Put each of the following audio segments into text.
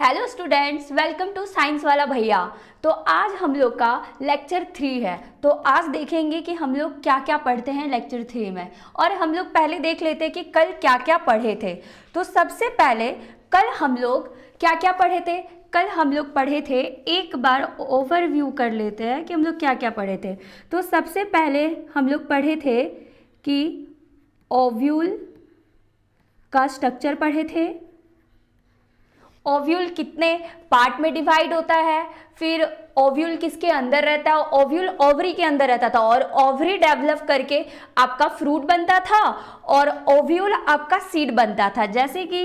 Hello students, welcome to science वाला भैया। तो आज हम लोग का लेक्चर 3 है। तो आज देखेंगे कि हम लोग क्या क्या पढ़ते हैं लेक्चर 3 में। और हम लोग पहले देख लेते हैं कि कल क्या क्या पढ़े थे। तो सबसे पहले कल हम लोग क्या क्या पढ़े थे। कल हम लोग पढ़े थे, एक बार ओवरव्यू कर लेते हैं कि हम लोग क्या क्या पढ़े थे। तो सबसे पहले हम लोग पढ़े थे कि ओव्यूल का स्ट्रक्चर पढ़े थे। ओव्यूल कितने पार्ट में डिवाइड होता है, फिर ओव्यूल किसके अंदर रहता है। ओव्यूल ओवरी के अंदर रहता था और ओवरी डेवलप करके आपका फ्रूट बनता था और ओव्यूल आपका सीड बनता था। जैसे कि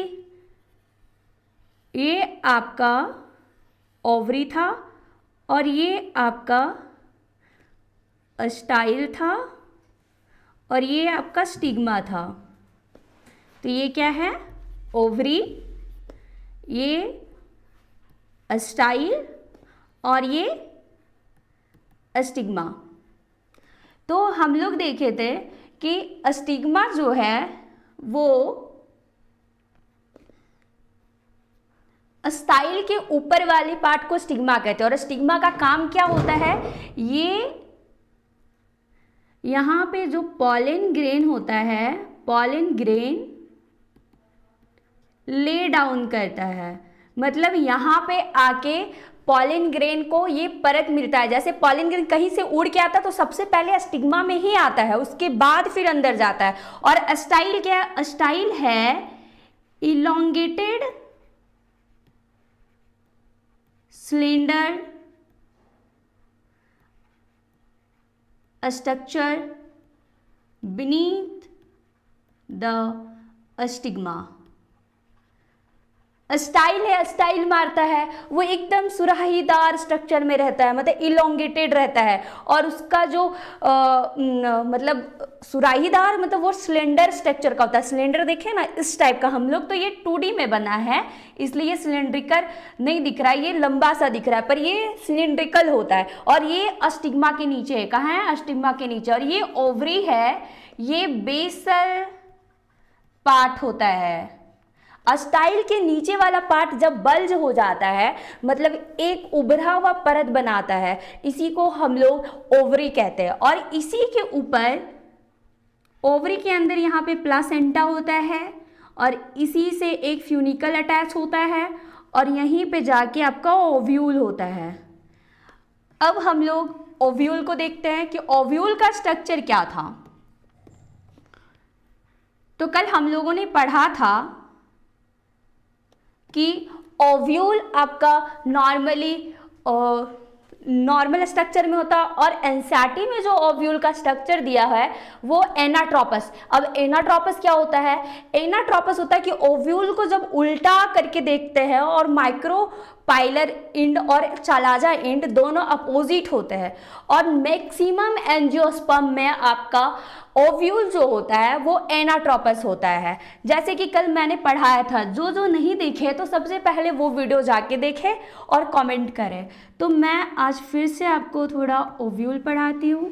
ये आपका ओवरी था और ये आपका स्टाइल था और ये आपका स्टिग्मा था। तो ये क्या है, ओवरी, ये स्टाइल और ये स्टिग्मा। तो हम लोग देखे थे कि स्टिग्मा जो है वो स्टाइल के ऊपर वाले पार्ट को स्टिग्मा कहते हैं। और स्टिग्मा का काम क्या होता है, ये यहाँ पे जो पॉलन ग्रेन होता है, पॉलन ग्रेन ले डाउन करता है। मतलब यहाँ पे आके पॉलन ग्रेन को ये परत मिलता है। जैसे पॉलन ग्रेन कहीं से उड़ के आता तो सबसे पहले स्टिग्मा में ही आता है, उसके बाद फिर अंदर जाता है। और स्टाइल क्या है, स्टाइल है elongated cylinder structure beneath the stigma. Style है, स्टाइल मारता है, वो एकदम सुराहीदार स्ट्रक्चर में रहता है, मतलब इलोंगेटेड रहता है। और उसका जो मतलब सुराहीदार, मतलब वो सिलेंडर स्ट्रक्चर का होता है। सिलेंडर देखे ना इस टाइप का, हम लोग तो ये 2D में बना है इसलिए ये सिलेंड्रिकल नहीं दिख रहा है, ये लंबा सा दिख रहा है, पर ये सिलेंड्रिकल होता है। और ये अस्टिग्मा के नीचे है, कहाँ है, अस्टिग्मा के नीचे। और ये ओवरी है, ये बेसल पार्ट होता है। स्टाइल के नीचे वाला पार्ट जब बल्ज हो जाता है, मतलब एक उभरा हुआ परत बनाता है, इसी को हम लोग ओवरी कहते हैं। और इसी के ऊपर ओवरी के अंदर यहाँ पे प्लासेंटा होता है और इसी से एक फ्यूनिकल अटैच होता है और यहीं पे जाके आपका ओव्यूल होता है। अब हम लोग ओव्यूल को देखते हैं कि ओव्यूल का स्ट्रक्चर क्या था। तो कल हम लोगों ने पढ़ा था कि ओव्यूल आपका नॉर्मल स्ट्रक्चर में होता है और एनसीईआरटी में जो ओव्यूल का स्ट्रक्चर दिया है वो एनाट्रोपस। अब एनाट्रोपस क्या होता है, एनाट्रोपस होता है कि ओव्यूल को जब उल्टा करके देखते हैं और माइक्रोपाइलर एंड और चालाजा एंड दोनों अपोजिट होते हैं। और मैक्सिमम एंजियोस्पर्म में आपका ओव्यूल जो होता है वो एनाट्रोपस होता है। जैसे कि कल मैंने पढ़ाया था, जो जो नहीं देखे तो सबसे पहले वो वीडियो जाके देखें और कमेंट करें। तो मैं आज फिर से आपको थोड़ा ओव्यूल पढ़ाती हूँ।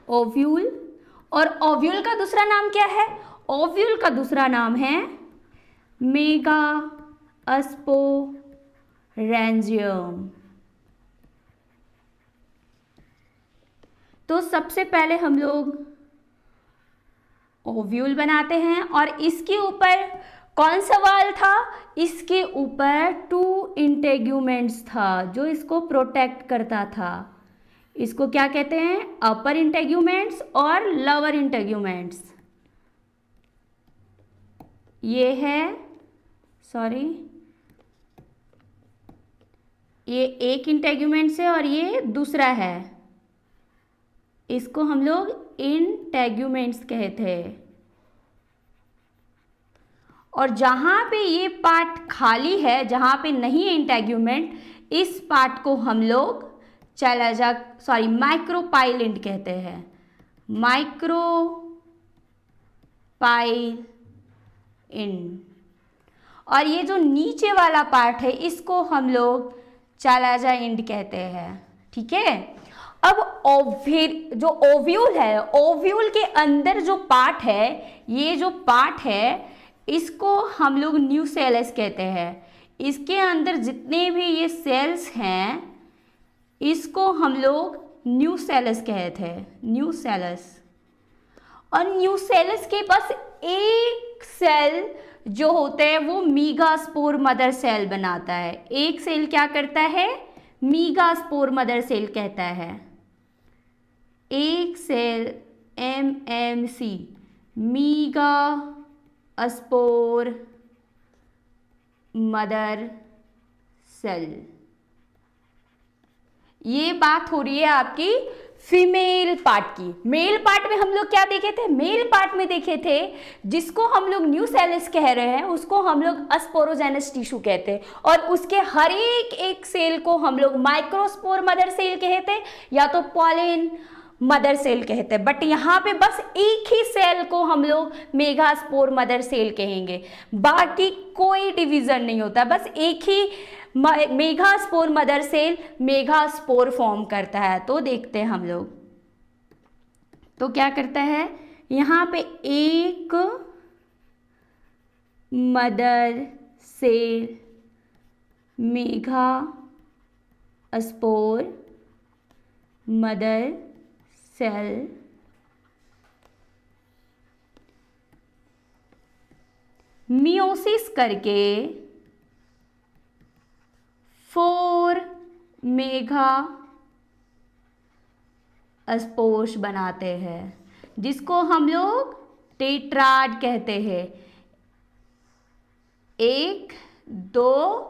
ओव्यूल, और ओव्यूल का दूसरा नाम क्या है, ओव्यूल का दूसरा नाम है मेगा स्पोरेंजियम। तो सबसे पहले हम लोग ओव्यूल बनाते हैं और इसके ऊपर कौन सा वाल था, इसके ऊपर 2 इंटेग्यूमेंट्स था जो इसको प्रोटेक्ट करता था। इसको क्या कहते हैं, अपर इंटेग्यूमेंट्स और लोअर इंटेग्यूमेंट्स। ये है, सॉरी, ये एक इंटेग्यूमेंट्स है और ये दूसरा है, इसको हम लोग इंटेग्यूमेंट्स कहते हैं। और जहाँ पे ये पार्ट खाली है, जहाँ पे नहीं है इंटेग्यूमेंट, इस पार्ट को हम लोग माइक्रोपाइलेंट कहते हैं, माइक्रोपाइलेंट। और ये जो नीचे वाला पार्ट है इसको हम लोग चालाजा एंड कहते हैं। ठीक है। अब जो ओव्यूल है, ओव्यूल के अंदर जो पार्ट है, ये जो पार्ट है इसको हम लोग न्यूसेलस कहते हैं। इसके अंदर जितने भी ये सेल्स हैं इसको हम लोग न्यूसेलस कहते हैं, न्यूसेलस। और न्यूसेलस के पास एक सेल जो होता है वो मीगास्पोर मदर सेल बनाता है। एक सेल क्या करता है? मीगास्पोर मदर सेल कहता है। एक cell MMC, मीगा spore mother cell. ये बात हो रही है आपकी फीमेल पार्ट की। मेल पार्ट में हम लोग क्या देखे थे? मेल पार्ट में देखे थे जिसको हम लोग न्यूसेलस कह रहे हैं उसको हम लोग स्पोरोजेनस टिश्यू कहते हैं, और उसके हर एक सेल को हम लोग माइक्रोस्पोर मदर सेल कहते हैं या तो पॉलिन मदर सेल कहते हैं। बट यहाँ पे बस एक ही सेल को हम लोग मेगास्पोर मदर सेल कहेंगे, बाकी कोई डिवीजन नहीं होता, बस एक ही megaspore mother cell megaspore form करता है। तो देखते हैं हम लोग, तो क्या करता है यहाँ पे एक mother cell megaspore mother cell meiosis करके 4 मेगा स्पोर्स बनाते हैं जिसको हम लोग टेट्राड कहते हैं। 1 2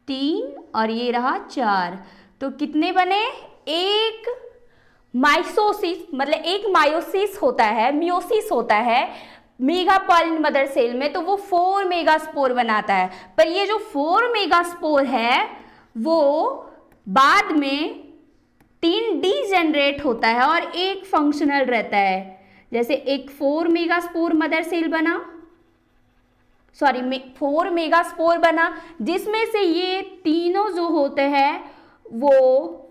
3 और ये रहा 4। तो कितने बने? एक माइसोसिस मतलब एक मायोसिस होता है, मियोसिस होता है मेगापॉलिन मदर सेल में, तो वो 4 मेगास्पोर बनाता है। पर ये जो 4 मेगास्पोर है वो बाद में 3 डीजेनरेट होता है और एक फंक्शनल रहता है। जैसे एक 4 मेगास्पोर मदर सेल बना, 4 मेगास्पोर बना, जिसमें से ये तीनों जो होते हैं वो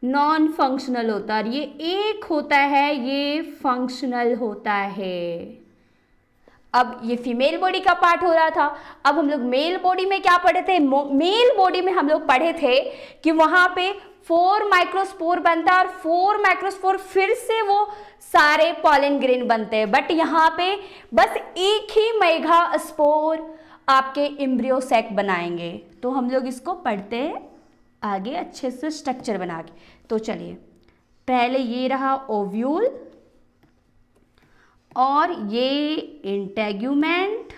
नॉन फंक्शनल होता है, और ये एक होता है ये फंक्शनल होता है। अब ये फीमेल बॉडी का पार्ट हो रहा था। अब हम लोग मेल बॉडी में क्या पढ़े थे? मेल बॉडी में हम लोग पढ़े थे कि वहां पे 4 माइक्रोस्पोर बनता है और 4 माइक्रोस्पोर फिर से वो सारे पॉलन ग्रेन बनते हैं। बट यहाँ पे बस एक ही मेगा स्पोर आपके एम्ब्रियो सैक बनाएंगे। तो हम लोग इसको पढ़ते हैं आगे अच्छे से स्ट्रक्चर बना के। तो चलिए, पहले ये रहा ओव्यूल और ये इंटेग्यूमेंट,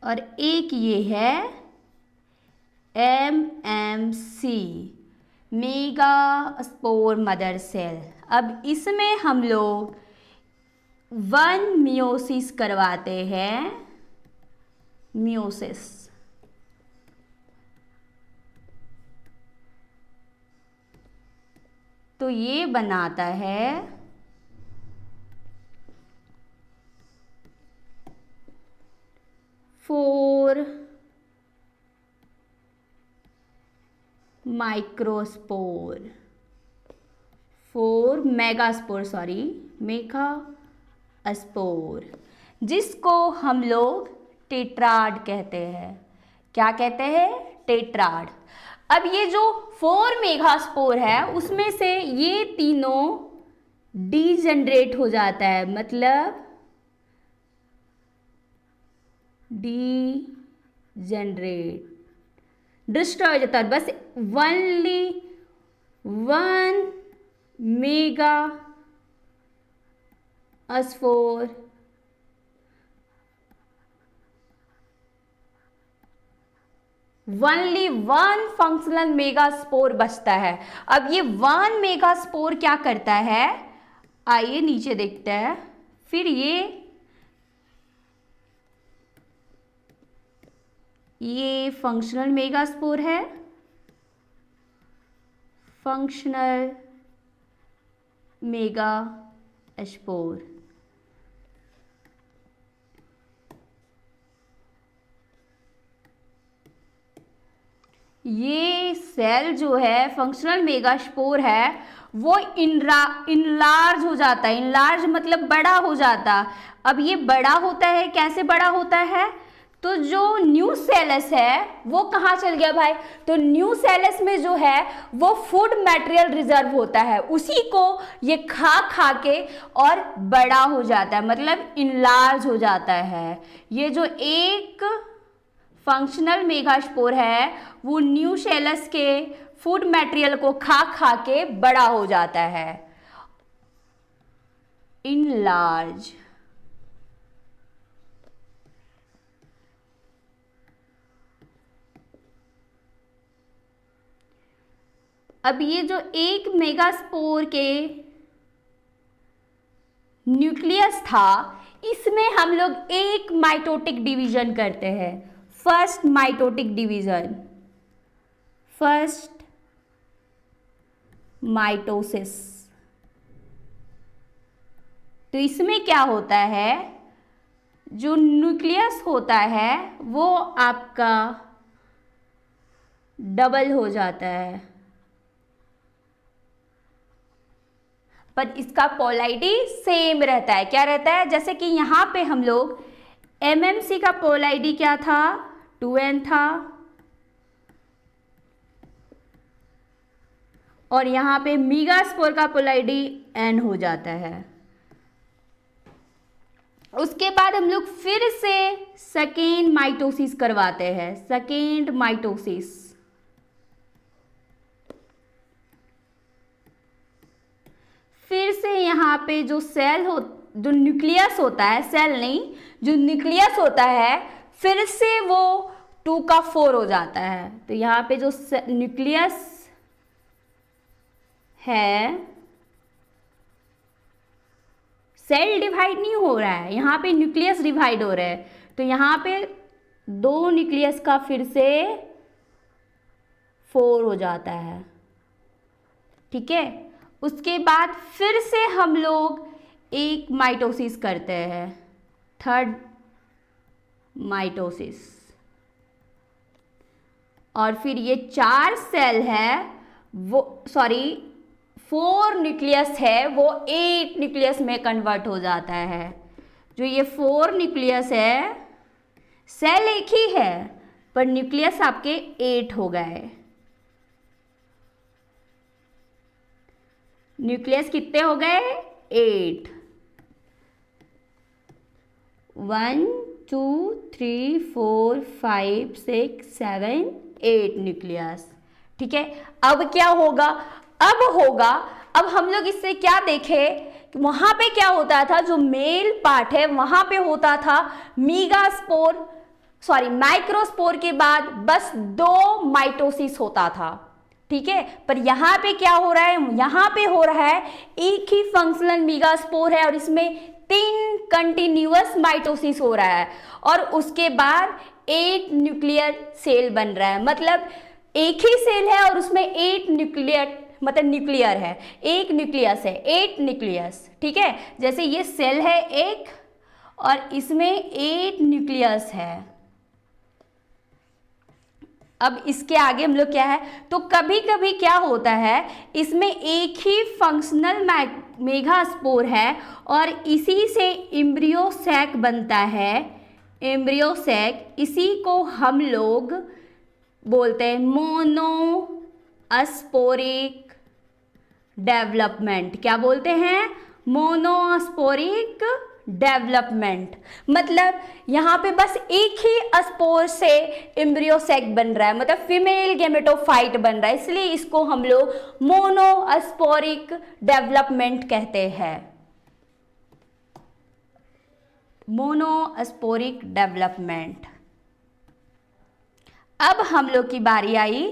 और एक ये है MMC mega spore mother cell. अब इसमें हम लोग 1 मियोसिस करवाते हैं, मियोसिस। तो ये बनाता है 4 माइक्रोस्पोर, 4 मेगास्पोर, मेगा स्पोर, जिसको हम लोग टेट्राड कहते हैं। क्या कहते हैं? टेट्राड। अब ये जो 4 मेगास्पोर है उसमें से ये तीनों डीजेनरेट हो जाता है, मतलब डीजेनरेट, डिस्ट्रॉय हो जाता है। बस only 1 mega spore only 1 functional megaspore बचता है। अब ये 1 मेगास्पोर क्या करता है, आइए नीचे देखते हैं। फिर ये फंक्शनल मेगास्पोर है, फंक्शनल मेगास्पोर। ये सेल जो है फंक्शनल मेगास्पोर है वो इनलार्ज हो जाता है। इनलार्ज मतलब बड़ा हो जाता। अब ये बड़ा होता है, कैसे बड़ा होता है? तो जो न्यूसेलस है वो कहाँ चल गया भाई? तो न्यूसेलस में जो है वो फूड मटेरियल रिजर्व होता है, उसी को ये खा खा के और बड़ा हो जाता है, मतलब इनलार्ज हो जाता है। ये जो एक फंक्शनल मेगास्पोर है वो न्यूसेलस के फूड मटेरियल को खा खा के बड़ा हो जाता है, इनलार्ज। अब ये जो एक मेगास्पोर के न्यूक्लियस था, इसमें हम लोग एक माइटोटिक डिवीजन करते हैं, first mitotic division, first mitosis. तो इसमें क्या होता है, जो न्यूक्लियस होता है वो आपका डबल हो जाता है, पर इसका पोलैरिटी सेम रहता है। क्या रहता है? जैसे कि यहाँ पे हम लोग MMC का पोलैरिटी क्या था? 2n था, और यहाँ पे मेगास्पोर का पोलैरिटी n हो जाता है। उसके बाद हम लोग फिर से सेकेंड माइटोसिस करवाते हैं, सेकेंड माइटोसिस। फिर से यहाँ पे जो जो न्यूक्लियस होता है, सेल नहीं, जो न्यूक्लियस होता है फिर से वो 2 का 4 हो जाता है। तो यहाँ पे जो न्यूक्लियस है, सेल डिवाइड नहीं हो रहा है, यहाँ पे न्यूक्लियस डिवाइड हो रहा है। तो यहाँ पे 2 न्यूक्लियस का फिर से 4 हो जाता है, ठीक है। उसके बाद फिर से हम लोग एक माइटोसिस करते हैं, थर्ड माइटोसिस, और फिर ये 4 सेल है वो 4 न्यूक्लियस है वो 8 न्यूक्लियस में कन्वर्ट हो जाता है। जो ये 4 न्यूक्लियस है, सेल एक ही है पर न्यूक्लियस आपके 8 हो गए। न्यूक्लियस कितने हो गए? 8। 1 2 3 4 5 6 7 8 न्यूक्लियस, ठीक है। अब क्या होगा? अब हम लोग इससे क्या देखे कि वहां पे क्या होता था, जो मेल पार्ट है वहां पे होता था माइक्रोस्पोर के बाद बस 2 माइटोसिस होता था, ठीक है। पर यहाँ पे क्या हो रहा है? यहाँ पे हो रहा है एक ही फंक्शनल मेगास्पोर है और इसमें 3 कंटिन्यूअस माइटोसिस हो रहा है, और उसके बाद 8 न्यूक्लियर सेल बन रहा है। मतलब एक ही सेल है और उसमें 8 न्यूक्लियर, मतलब न्यूक्लियर है, एक न्यूक्लियस है, 8 न्यूक्लियस, ठीक है। जैसे ये सेल है एक और इसमें 8 न्यूक्लियस है। अब इसके आगे हम लोग क्या है, तो कभी कभी क्या होता है, इसमें एक ही फंक्शनल मेगास्पोर है और इसी से एम्ब्रियो सैक बनता है, एम्ब्रियो सैक। इसी को हम लोग बोलते हैं मोनोस्पोरिक डेवलपमेंट। क्या बोलते हैं? Monosporic development. मतलब यहाँ पे बस एक ही स्पोर से एम्ब्रियो सैक बन रहा है, मतलब फीमेल गेमेटोफाइट बन रहा है, इसलिए इसको हम लोग मोनोस्पोरिक डेवलपमेंट कहते हैं, मोनोस्पोरिक डेवलपमेंट। अब हम लोग की बारी आई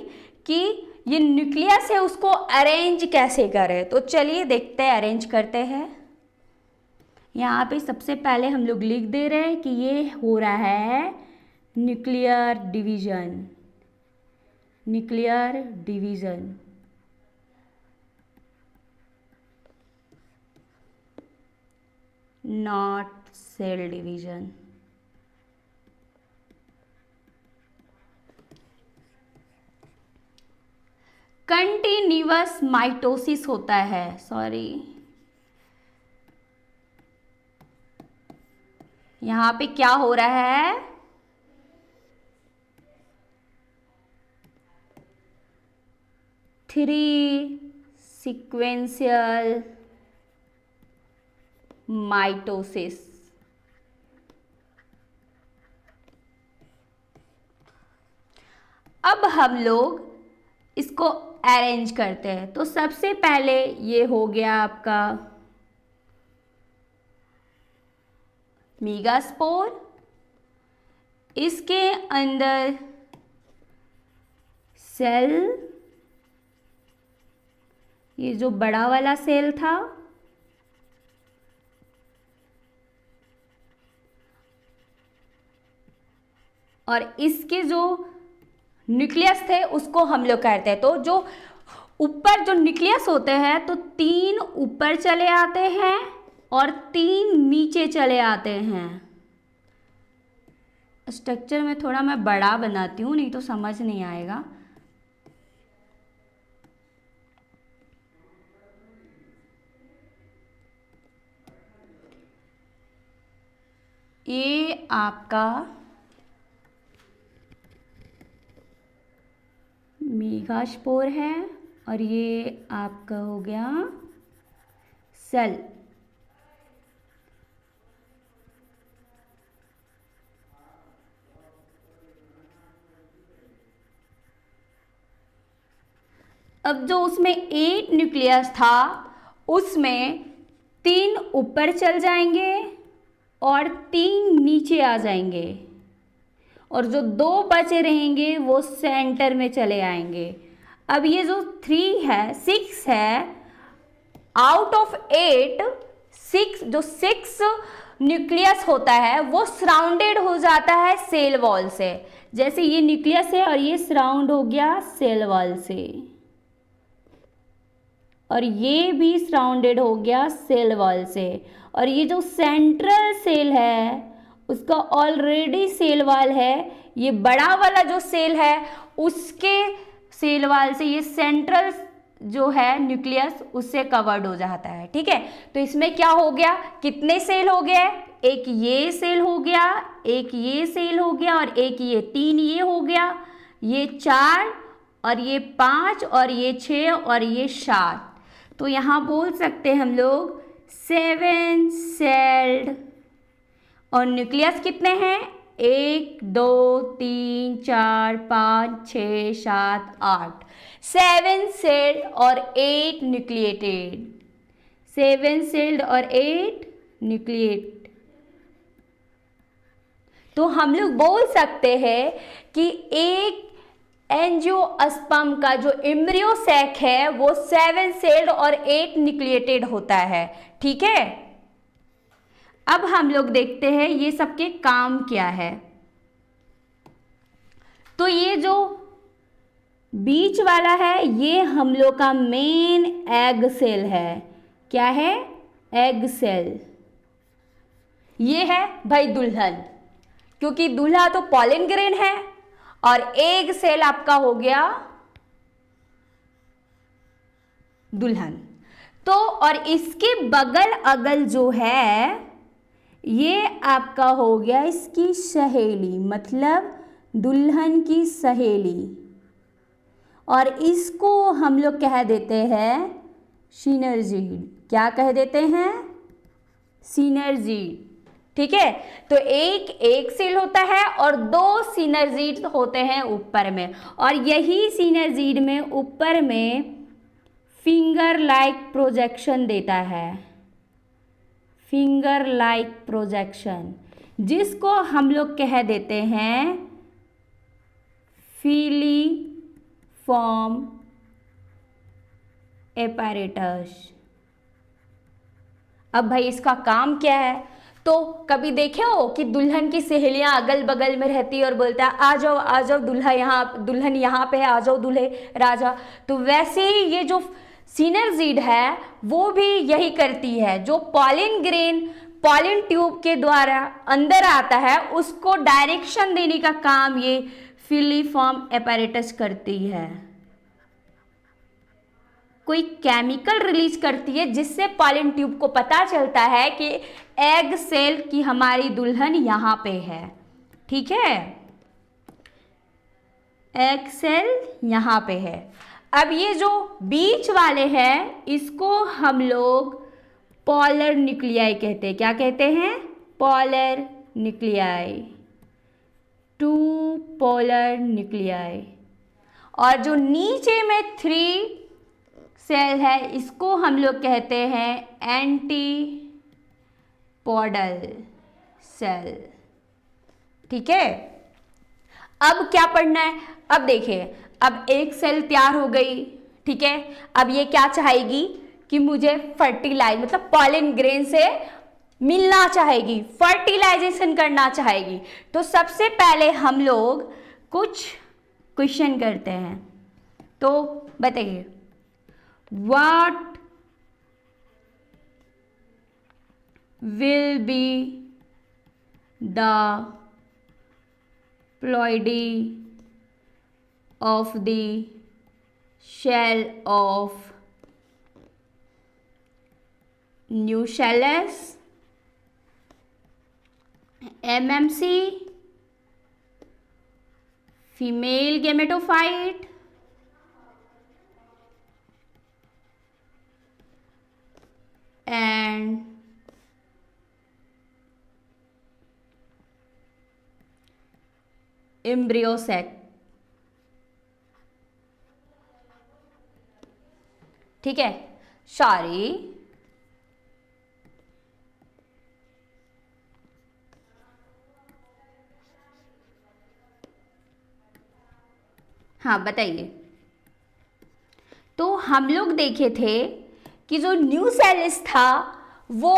कि ये न्यूक्लियस है उसको अरेंज कैसे करें। तो चलिए देखते हैं, अरेंज करते हैं। यहाँ पे सबसे पहले हम लोग लिख दे रहे हैं कि ये हो रहा है nuclear division, nuclear division. Not cell division. Continuous mitosis होता है, सॉरी यहां पे क्या हो रहा है, थ्री सीक्वेंशियल माइटोसिस। अब हम लोग इसको अरेंज करते हैं। तो सबसे पहले ये हो गया आपका मेगास्पोर, इसके अंदर सेल, ये जो बड़ा वाला सेल था, और इसके जो न्यूक्लियस थे उसको हम लोग कहते हैं। तो जो ऊपर जो न्यूक्लियस होते हैं तो 3 ऊपर चले आते हैं और 3 नीचे चले आते हैं। स्ट्रक्चर में थोड़ा मैं बड़ा बनाती हूँ, नहीं तो समझ नहीं आएगा। ये आपका मेगास्पोर है और ये आपका हो गया सेल। अब जो उसमें 8 न्यूक्लियस था उसमें 3 ऊपर चल जाएंगे और 3 नीचे आ जाएंगे, और जो 2 बचे रहेंगे वो सेंटर में चले आएंगे। अब ये जो 6 है, आउट ऑफ 8 6 न्यूक्लियस होता है वो सराउंडेड हो जाता है सेल वॉल से। जैसे ये न्यूक्लियस है और ये सराउंड हो गया सेल वॉल से, और ये भी सराउंडेड हो गया सेल वॉल से। और ये जो सेंट्रल सेल है उसका ऑलरेडी सेल वॉल है, ये बड़ा वाला जो सेल है उसके सेल वॉल से ये सेंट्रल जो है न्यूक्लियस उससे कवर्ड हो जाता है। ठीक है, तो इसमें क्या हो गया, कितने सेल हो गए, एक ये सेल हो गया, एक ये सेल हो गया, और एक ये 3 ये हो गया, ये 4 और ये 5 और ये 6 और ये 7। तो यहाँ बोल सकते हैं हम लोग 7 सेल्ड, और न्यूक्लियस कितने हैं, 1 2 3 4 5 6 7 8, 7 सेल्ड और 8 न्यूक्लिएटेड, 7 सेल्ड और 8 न्यूक्लिएट। तो हम लोग बोल सकते हैं कि एक एंजियोस्पर्म का जो एम्ब्रियो सैक है वो 7 सेल्ड और 8 न्यूक्लिएटेड होता है। ठीक है, अब हम लोग देखते हैं ये सबके काम क्या है। तो ये जो बीच वाला है ये हम लोग का मेन एग सेल है। क्या है, एग सेल। ये है भाई दुल्हन, क्योंकि दूल्हा तो पॉलन ग्रेन है, और एग सेल आपका हो गया दुल्हन। तो और इसके बगल अगल जो है ये आपका हो गया इसकी सहेली, मतलब दुल्हन की सहेली, और इसको हम लोग कह देते हैं सिनर्जिड। क्या कह देते हैं, सिनर्जिड। ठीक है, तो एक सेल होता है और 2 सिनर्जिड होते हैं ऊपर में, और यही सिनर्जिड में ऊपर में फिंगर लाइक प्रोजेक्शन देता है, फिंगर लाइक प्रोजेक्शन, जिसको हम लोग कह देते हैं फिलीफॉर्म एपैरेटस। अब भाई इसका काम क्या है, तो कभी देखे हो कि दुल्हन की सहेलियां अगल बगल में रहती है और बोलता है आ जाओ दुल्हा यहाँ, दुल्हन यहाँ पे है, आ जाओ दूल्हे राजा। तो वैसे ही ये जो सिनर्जिड है वो भी यही करती है, जो पॉलन ग्रेन पॉलन ट्यूब के द्वारा अंदर आता है उसको डायरेक्शन देने का काम ये फिलीफॉर्म एपैरेटस करती है। कोई केमिकल रिलीज करती है जिससे पॉलन ट्यूब को पता चलता है कि एग सेल की हमारी दुल्हन यहाँ पे है। ठीक है, एग सेल यहाँ पे है। अब ये जो बीच वाले हैं इसको हम लोग पोलर न्यूक्लियाई कहते हैं। क्या कहते हैं? Polar nuclei, two polar nuclei. और जो नीचे में 3 सेल है इसको हम लोग कहते हैं एंटीपोडल सेल। ठीक है, अब क्या पढ़ना है? अब देखिए, अब एक सेल तैयार हो गई। ठीक है, अब ये क्या चाहेगी कि मुझे फर्टिलाइज मतलब पॉलन ग्रेन से मिलना चाहेगी, फर्टिलाइजेशन करना चाहेगी। तो सबसे पहले हम लोग कुछ क्वेश्चन करते हैं। तो बताइए, what will be the ploidy of the shell of Nucellus MMC, female gametophyte, and embryo sac। ठीक है, सॉरी, हाँ बताइए। तो हम लोग देखे थे कि जो न्यूसेलिस था वो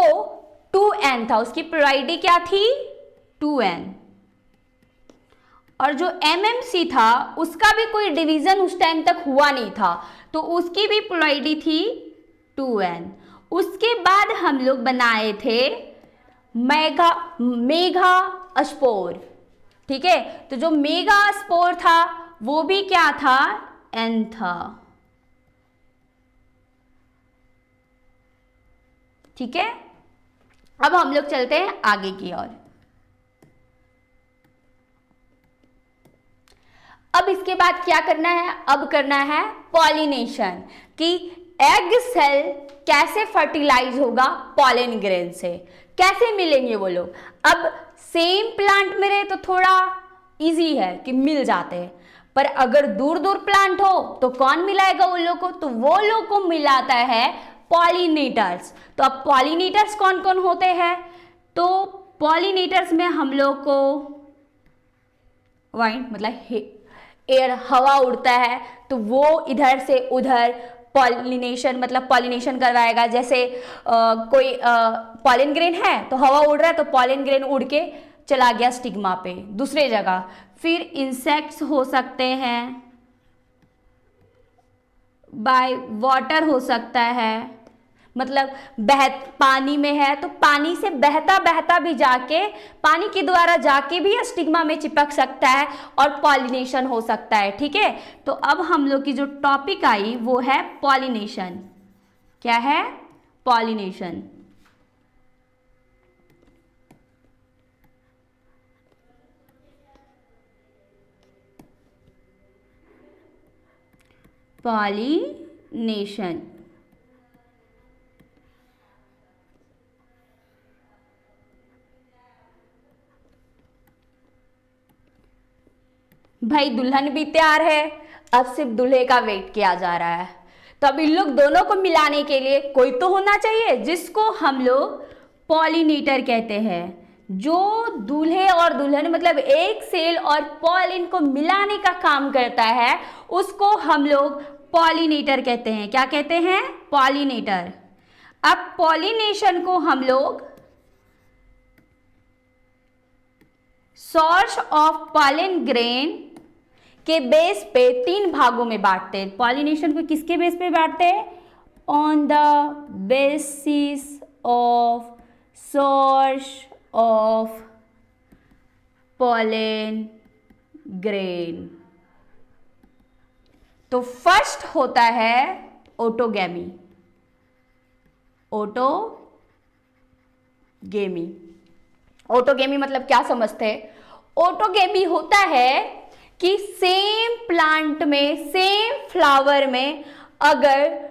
2n था, उसकी प्लोइडी क्या थी? 2n। और जो MMC था उसका भी कोई डिवीजन उस टाइम तक हुआ नहीं था, तो उसकी भी प्लोइडी थी 2n। उसके बाद हम लोग बनाए थे मेगा स्पोर। ठीक है, तो जो मेगा स्पोर था वो भी क्या था? n था। ठीक है, अब हम लोग चलते हैं आगे की ओर। अब इसके बाद क्या करना है? अब करना है पॉलिनेशन, कि एग सेल कैसे फर्टिलाइज होगा पॉलन ग्रेन से, कैसे मिलेंगे वो लोग। अब सेम प्लांट में रहे तो थोड़ा इजी है कि मिल जाते हैं, पर अगर दूर दूर प्लांट हो तो कौन मिलाएगा उन लोग को? तो वो लोग को मिलाता है पॉलिनेटर्स। तो अब पॉलिनेटर्स कौन कौन होते हैं? तो पॉलिनेटर्स में हम लोग को वाइंड मतलब एयर, हवा उड़ता है तो वो इधर से उधर पॉलिनेशन मतलब पॉलिनेशन करवाएगा। जैसे कोई पॉलन ग्रेन है तो हवा उड़ रहा है तो पॉलन ग्रेन उड़ के चला गया स्टिग्मा पे दूसरे जगह। फिर इंसेक्ट्स हो सकते हैं, बाय वाटर हो सकता है, मतलब पानी में है तो पानी से बहता बहता भी जाके पानी के द्वारा जाके भी स्टिग्मा में चिपक सकता है और पॉलिनेशन हो सकता है। ठीक है, तो अब हम लोग की जो टॉपिक आई वो है पॉलिनेशन। क्या है? पॉलिनेशन। पॉलिनेशन भाई दुल्हन भी तैयार है, अब सिर्फ दूल्हे का वेट किया जा रहा है। तो अब इन लोग दोनों को मिलाने के लिए कोई तो होना चाहिए जिसको हम लोग पॉलिनेटर कहते हैं। जो दूल्हे और दुल्हन मतलब एक सेल और पॉलिन को मिलाने का काम करता है उसको हम लोग पॉलिनेटर कहते हैं। क्या कहते हैं? पॉलिनेटर। अब पॉलिनेशन को हम लोग सोर्स ऑफ पॉलन ग्रेन के बेस पे 3 भागों में बांटते हैं। पॉलिनेशन को किसके बेस पे बांटते हैं? On the basis of source of pollen grain. तो फर्स्ट होता है ऑटोगैमी। ऑटोगेमी, ऑटोगेमी मतलब क्या समझते हैं? ऑटोगेमी होता है कि सेम प्लांट में, सेम फ्लावर में अगर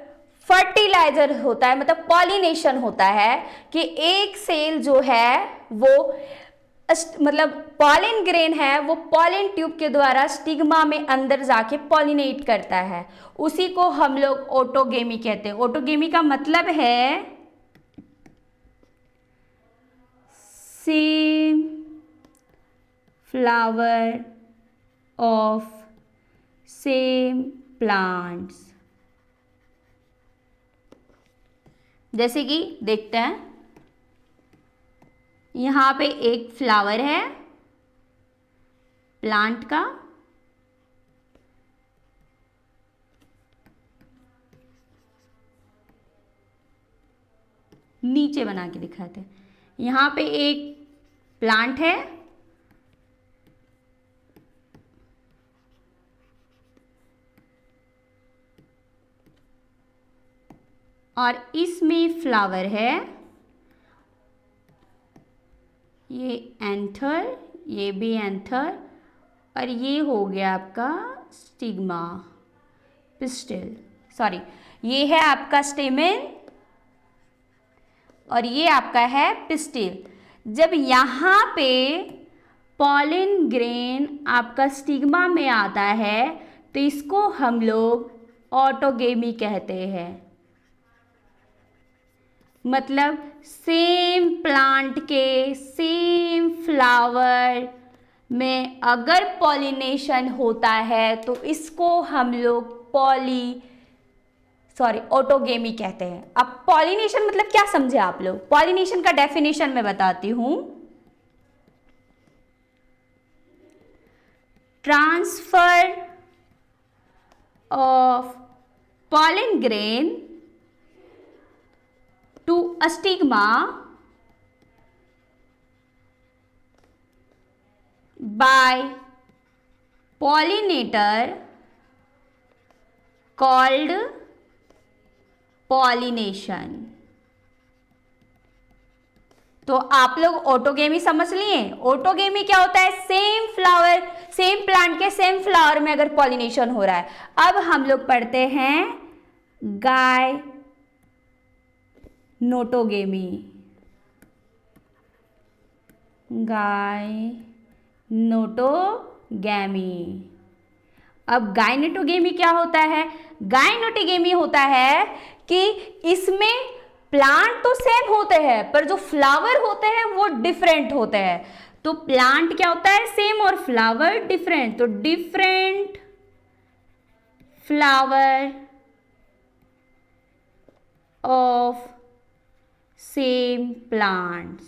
फर्टिलाइजर होता है, मतलब पॉलिनेशन होता है कि एक सेल जो है वो मतलब पॉलिन ग्रेन है वो पॉलिन ट्यूब के द्वारा स्टिग्मा में अंदर जाके पॉलिनेट करता है, उसी को हम लोग ऑटोगेमी कहते हैं। ऑटोगेमी का मतलब है same flower of same plants. जैसे कि देखते हैं, यहाँ पे एक फ्लावर है प्लांट का, नीचे बना के दिखाते हैं। यहाँ पे एक प्लांट है और इसमें फ्लावर है, ये एंथर, ये भी एंथर, और ये हो गया आपका स्टिग्मा, पिस्टिल, सॉरी ये है आपका स्टेमेन और ये आपका है पिस्टिल। जब यहाँ पे पॉलिन ग्रेन आपका स्टिग्मा में आता है तो इसको हम लोग ऑटोगेमी कहते हैं। मतलब सेम प्लांट के सेम फ्लावर में अगर पॉलिनेशन होता है तो इसको हम लोग ऑटोगेमी कहते हैं। अब पॉलिनेशन मतलब क्या समझे आप लोग? पॉलिनेशन का डेफिनेशन मैं बताती हूं। Transfer of pollen grain to a stigma by pollinator called pollination। तो आप लोग ऑटोगेमी समझ लिए। ऑटोगेमी क्या होता है? सेम फ्लावर, सेम प्लांट के सेम फ्लावर में अगर पॉलिनेशन हो रहा है। अब हम लोग पढ़ते हैं गायनोटोगेमी। गायनोटोगेमी। अब गायनोटोगेमी क्या होता है? गायनोटोगेमी होता है कि इसमें प्लांट तो सेम होते हैं पर जो फ्लावर होते हैं वो डिफरेंट होते हैं। तो प्लांट क्या होता है? सेम, और फ्लावर डिफरेंट। तो different flower of same plants.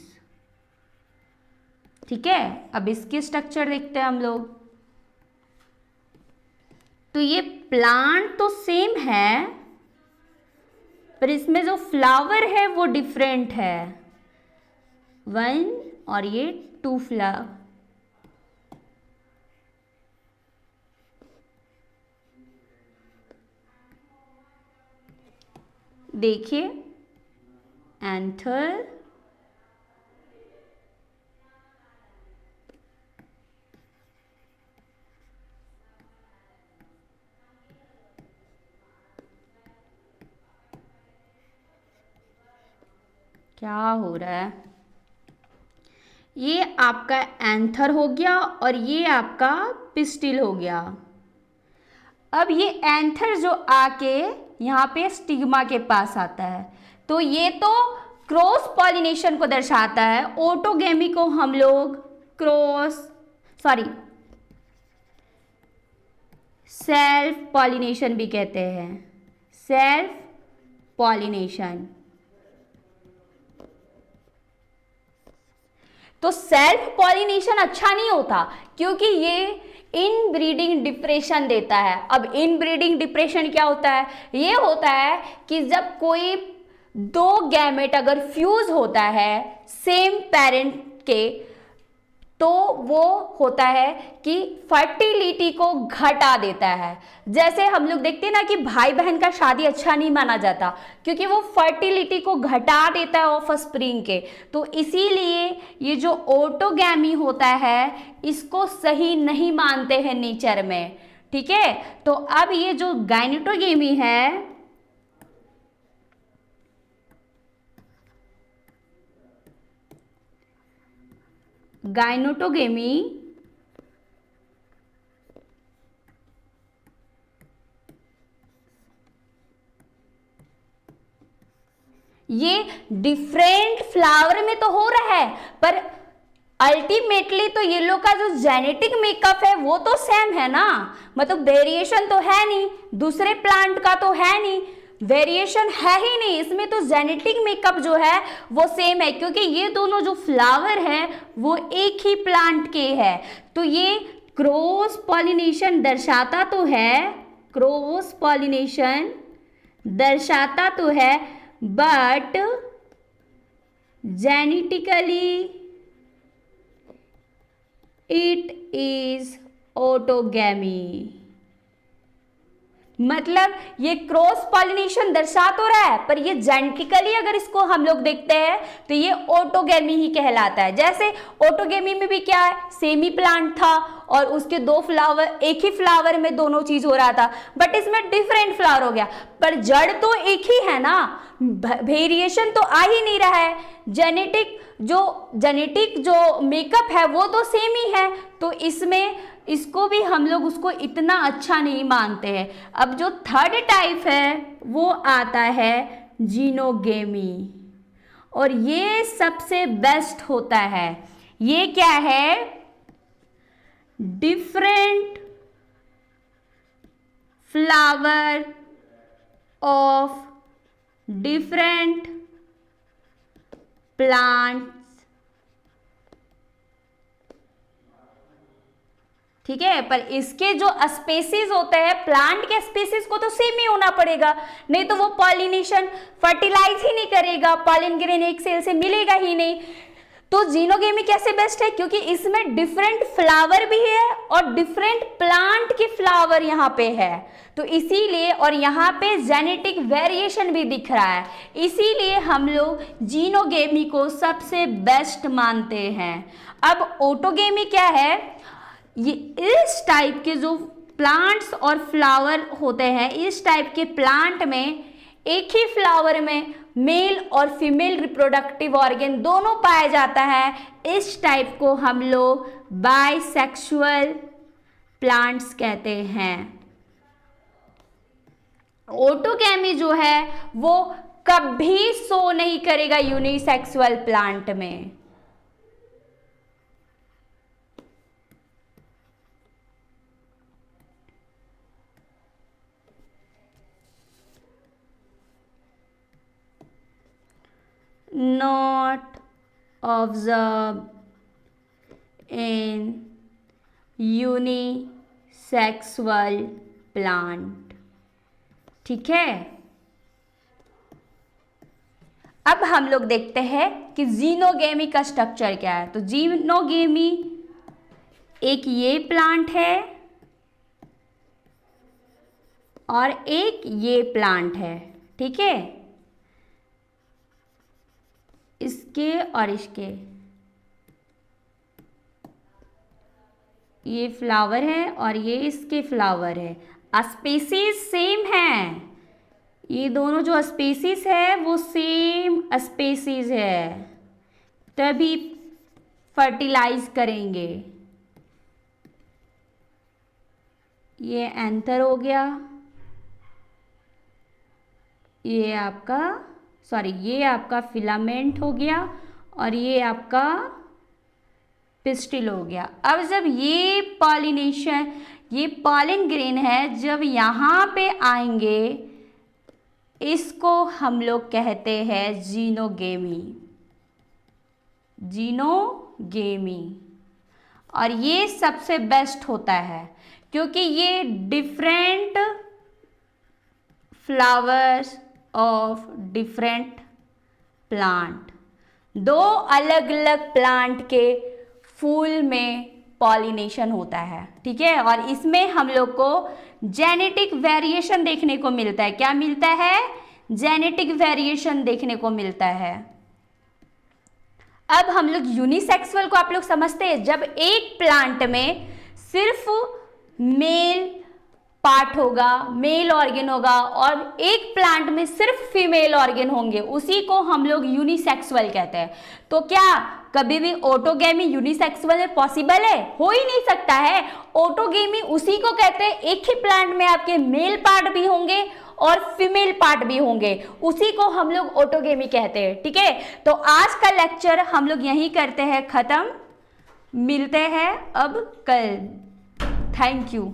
ठीक है, अब इसकी स्ट्रक्चर देखते हैं हम लोग। तो ये प्लांट तो सेम है पर इसमें जो फ्लावर है वो डिफरेंट है। 1 और ये 2 फ्लावर। देखिए, एंथर, क्या हो रहा है? ये आपका एंथर हो गया और ये आपका पिस्टिल हो गया। अब ये एंथर जो आके यहाँ पे स्टिग्मा के पास आता है तो ये तो क्रॉस पॉलिनेशन को दर्शाता है। ऑटोगेमी को हम लोग सेल्फ पॉलिनेशन भी कहते हैं। Self pollination. तो सेल्फ पॉलिनेशन अच्छा नहीं होता क्योंकि ये इनब्रीडिंग डिप्रेशन देता है। अब इनब्रीडिंग डिप्रेशन क्या होता है? ये होता है कि जब कोई 2 गैमेट अगर फ्यूज होता है सेम पेरेंट के तो वो होता है कि फर्टिलिटी को घटा देता है। जैसे हम लोग देखते हैं ना कि भाई बहन का शादी अच्छा नहीं माना जाता क्योंकि वो फर्टिलिटी को घटा देता है ऑफ स्प्रिंग के। तो इसीलिए ये जो ऑटोगैमी होता है इसको सही नहीं मानते हैं नेचर में। ठीक है, तो अब ये जो गायनेटोगेमी है, गायनेटोगेमी ये डिफरेंट फ्लावर में तो हो रहा है, पर अल्टीमेटली तो ये लोग का जो जेनेटिक मेकअप है वो तो सेम है ना, मतलब वेरिएशन तो है नहीं, दूसरे प्लांट का तो है नहीं, वेरिएशन है ही नहीं इसमें, तो जेनेटिक मेकअप जो है वो सेम है क्योंकि ये दोनों जो फ्लावर है वो एक ही प्लांट के है। तो ये क्रॉस पॉलिनेशन दर्शाता तो है, क्रॉस पॉलिनेशन दर्शाता तो है, but genetically it is autogamy. मतलब ये क्रॉस पॉलिनेशन दर्शा तो रहा है पर ये जेनेटिकली अगर इसको हम लोग देखते हैं तो ये ऑटोगैमी ही कहलाता है। जैसे ऑटोगैमी में भी क्या है, सेमी प्लांट था और उसके दो फ्लावर, एक ही फ्लावर में दोनों चीज हो रहा था, बट इसमें डिफरेंट फ्लावर हो गया, पर जड़ तो एक ही है ना, वेरिएशन तो आ ही नहीं रहा है, जेनेटिक जो मेकअप है वो तो सेम ही है, तो इसमें इसको भी हम लोग उसको इतना अच्छा नहीं मानते हैं। अब जो थर्ड टाइप है वो आता है जीनोगेमी, और ये सबसे बेस्ट होता है। ये क्या है, different flower of different plants. ठीक है, पर इसके जो स्पेसीज होते हैं, प्लांट के स्पेसीज को तो सेम ही होना पड़ेगा, नहीं तो वो पॉलिनेशन फर्टिलाइज ही नहीं करेगा, पॉलिन ग्रेन एक सेल से मिलेगा ही नहीं। तो जीनोगेमी कैसे बेस्ट है, क्योंकि इसमें डिफरेंट फ्लावर भी है और डिफरेंट प्लांट के फ्लावर यहाँ पे है, तो इसीलिए, और यहाँ पे जेनेटिक वेरिएशन भी दिख रहा है, इसीलिए हम लोग जीनोगेमी को सबसे बेस्ट मानते हैं। अब ऑटोगेमी क्या है, ये इस टाइप के जो प्लांट्स और फ्लावर होते हैं, इस टाइप के प्लांट में एक ही फ्लावर में मेल और फीमेल रिप्रोडक्टिव ऑर्गन दोनों पाया जाता है, इस टाइप को हम लोग बाइसेक्सुअल प्लांट्स कहते हैं। ऑटोगैमी जो है वो कभी शो नहीं करेगा यूनिसेक्सुअल प्लांट में। Not observed in unisexual plant। ठीक है, अब हम लोग देखते हैं कि जीनोगेमी का स्ट्रक्चर क्या है। तो जीनोगेमी एक ये प्लांट है और एक ये प्लांट है। ठीक है, इसके और इसके ये फ्लावर है और ये इसके फ्लावर है, स्पीसीज सेम है, ये दोनों जो स्पीसीज है वो सेम स्पीसीज है, तभी फर्टिलाइज करेंगे। ये एंथर हो गया, ये आपका फिलामेंट हो गया और ये आपका पिस्टिल हो गया। अब जब ये पॉलिनेशन, ये पॉलिन ग्रेन है, जब यहाँ पे आएंगे इसको हम लोग कहते हैं जीनोगेमी, जीनोगेमी। और ये सबसे बेस्ट होता है क्योंकि ये different flowers of different plant, दो अलग अलग प्लांट के फूल में पॉलिनेशन होता है, ठीक है। और इसमें हम लोग को जेनेटिक वेरिएशन देखने को मिलता है। क्या मिलता है? जेनेटिक वेरिएशन देखने को मिलता है। अब हम लोग यूनिसेक्सुअल को आप लोग समझते हैं, जब एक प्लांट में सिर्फ मेल पार्ट होगा, मेल ऑर्गेन होगा, और एक प्लांट में सिर्फ फीमेल ऑर्गेन होंगे, उसी को हम लोग यूनिसेक्सुअल कहते हैं। तो क्या कभी भी ऑटोगैमी यूनिसेक्सुअल में पॉसिबल है? हो ही नहीं सकता है। ऑटोगैमी उसी को कहते हैं, एक ही प्लांट में आपके मेल पार्ट भी होंगे और फीमेल पार्ट भी होंगे, उसी को हम लोग ऑटोगैमी कहते हैं, ठीक है। तो आज का लेक्चर हम लोग यहीं करते हैं खत्म, मिलते हैं अब कल। Thank you.